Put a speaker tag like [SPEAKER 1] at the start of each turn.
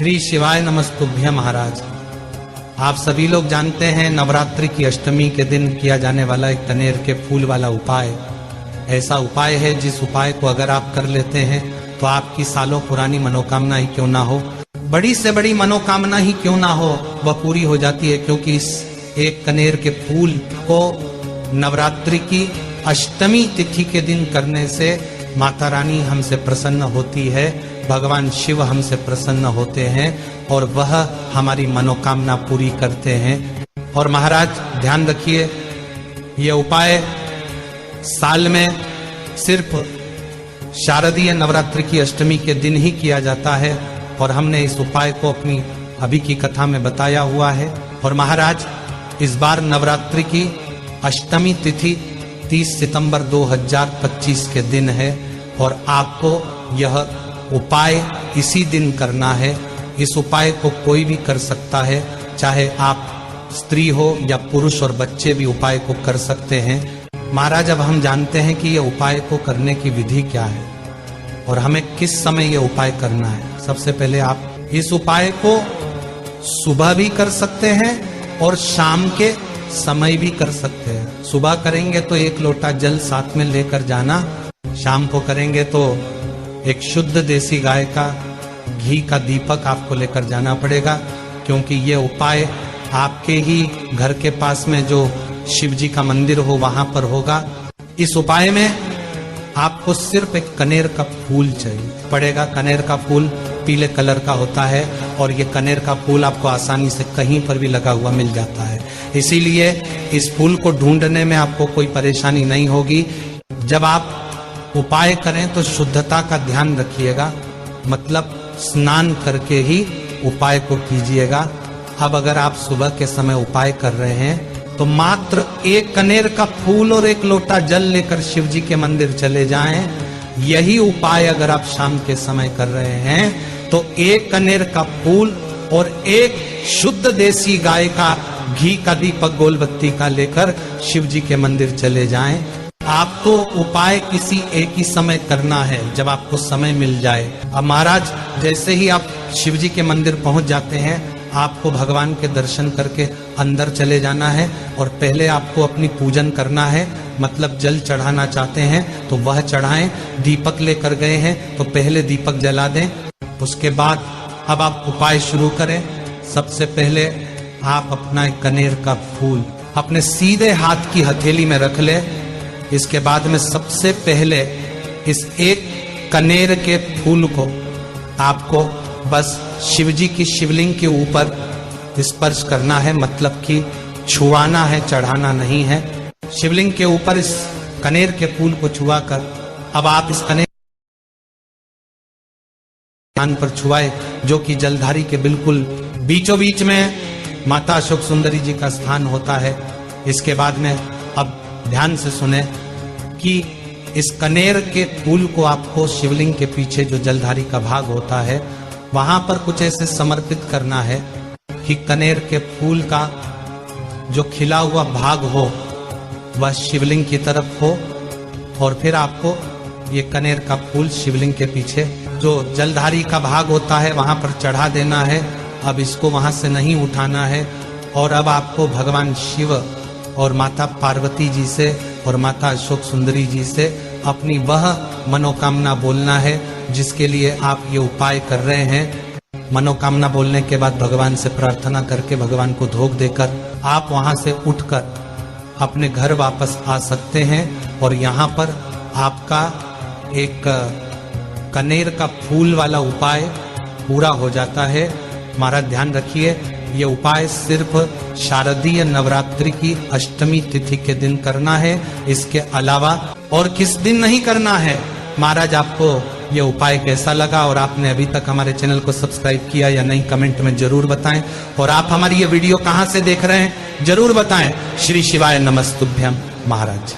[SPEAKER 1] श्री शिवाय नमस्तुभ्यं महाराज। आप सभी लोग जानते हैं नवरात्रि की अष्टमी के दिन किया जाने वाला एक कनेर के फूल वाला उपाय ऐसा उपाय है जिस उपाय को अगर आप कर लेते हैं तो आपकी सालों पुरानी मनोकामना ही क्यों ना हो, बड़ी से बड़ी मनोकामना ही क्यों ना हो, वह पूरी हो जाती है। क्योंकि इस एक कनेर के फूल को नवरात्रि की अष्टमी तिथि के दिन करने से माता रानी हमसे प्रसन्न होती है, भगवान शिव हमसे प्रसन्न होते हैं और वह हमारी मनोकामना पूरी करते हैं। और महाराज ध्यान रखिए, यह उपाय साल में सिर्फ शारदीय नवरात्रि की अष्टमी के दिन ही किया जाता है और हमने इस उपाय को अपनी अभी की कथा में बताया हुआ है। और महाराज इस बार नवरात्रि की अष्टमी तिथि 30 सितंबर 2025 के दिन है और आपको यह उपाय इसी दिन करना है। इस उपाय को कोई भी कर सकता है, चाहे आप स्त्री हो या पुरुष, और बच्चे भी उपाय को कर सकते हैं। महाराज अब हम जानते हैं कि यह उपाय को करने की विधि क्या है और हमें किस समय यह उपाय करना है। सबसे पहले आप इस उपाय को सुबह भी कर सकते हैं और शाम के समय भी कर सकते हैं। सुबह करेंगे तो 1 लोटा जल साथ में लेकर जाना, शाम को करेंगे तो एक शुद्ध देसी गाय का घी का दीपक आपको लेकर जाना पड़ेगा, क्योंकि ये उपाय आपके ही घर के पास में जो शिव जी का मंदिर हो वहां पर होगा। इस उपाय में आपको सिर्फ एक कनेर का फूल चाहिए पड़ेगा। कनेर का फूल पीले कलर का होता है और ये कनेर का फूल आपको आसानी से कहीं पर भी लगा हुआ मिल जाता है, इसीलिए इस फूल को ढूंढने में आपको कोई परेशानी नहीं होगी। जब आप उपाय करें तो शुद्धता का ध्यान रखिएगा, मतलब स्नान करके ही उपाय को कीजिएगा। अब अगर आप सुबह के समय उपाय कर रहे हैं तो मात्र 1 कनेर का फूल और 1 लोटा जल लेकर शिव जी के मंदिर चले जाएं। यही उपाय अगर आप शाम के समय कर रहे हैं तो 1 कनेर का फूल और 1 शुद्ध देसी गाय का घी का दीपक गोलबत्ती का लेकर शिव जी के मंदिर चले जाएं। आपको उपाय किसी एक ही समय करना है, जब आपको समय मिल जाए। अब महाराज जैसे ही आप शिव जी के मंदिर पहुंच जाते हैं, आपको भगवान के दर्शन करके अंदर चले जाना है और पहले आपको अपनी पूजन करना है, मतलब जल चढ़ाना चाहते हैं तो वह चढ़ाएं। दीपक लेकर गए हैं तो पहले दीपक जला दें, उसके बाद अब आप उपाय शुरू करें। सबसे पहले आप अपना एक कनेर का फूल अपने सीधे हाथ की हथेली में रख ले। इसके बाद में सबसे पहले इस 1 कनेर के फूल को आपको बस शिवजी की शिवलिंग के ऊपर स्पर्श करना है, मतलब कि छुआना है, चढ़ाना नहीं है। शिवलिंग के ऊपर इस कनेर के फूल को छुआकर अब आप इस कनेर स्थान पर छुआए, जो कि जलधारी के बिल्कुल बीचों बीच में माता अशोक सुंदरी जी का स्थान होता है। इसके बाद में अब ध्यान से सुने कि इस कनेर के फूल को आपको शिवलिंग के पीछे जो जलधारी का भाग होता है वहां पर कुछ ऐसे समर्पित करना है कि कनेर के फूल का जो खिला हुआ भाग हो वह शिवलिंग की तरफ हो और फिर आपको ये कनेर का फूल शिवलिंग के पीछे जो जलधारी का भाग होता है वहां पर चढ़ा देना है। अब इसको वहां से नहीं उठाना है और अब आपको भगवान शिव और माता पार्वती जी से और माता अशोक सुंदरी जी से अपनी वह मनोकामना बोलना है जिसके लिए आप ये उपाय कर रहे हैं। मनोकामना बोलने के बाद भगवान से प्रार्थना करके भगवान को धोख देकर आप वहां से उठकर अपने घर वापस आ सकते हैं और यहाँ पर आपका एक कनेर का फूल वाला उपाय पूरा हो जाता है। हमारा ध्यान रखिए, ये उपाय सिर्फ शारदीय नवरात्रि की अष्टमी तिथि के दिन करना है, इसके अलावा और किस दिन नहीं करना है। महाराज आपको ये उपाय कैसा लगा और आपने अभी तक हमारे चैनल को सब्सक्राइब किया या नहीं, कमेंट में जरूर बताएं। और आप हमारी ये वीडियो कहां से देख रहे हैं जरूर बताएं। श्री शिवाय नमस्तुभ्यम महाराज।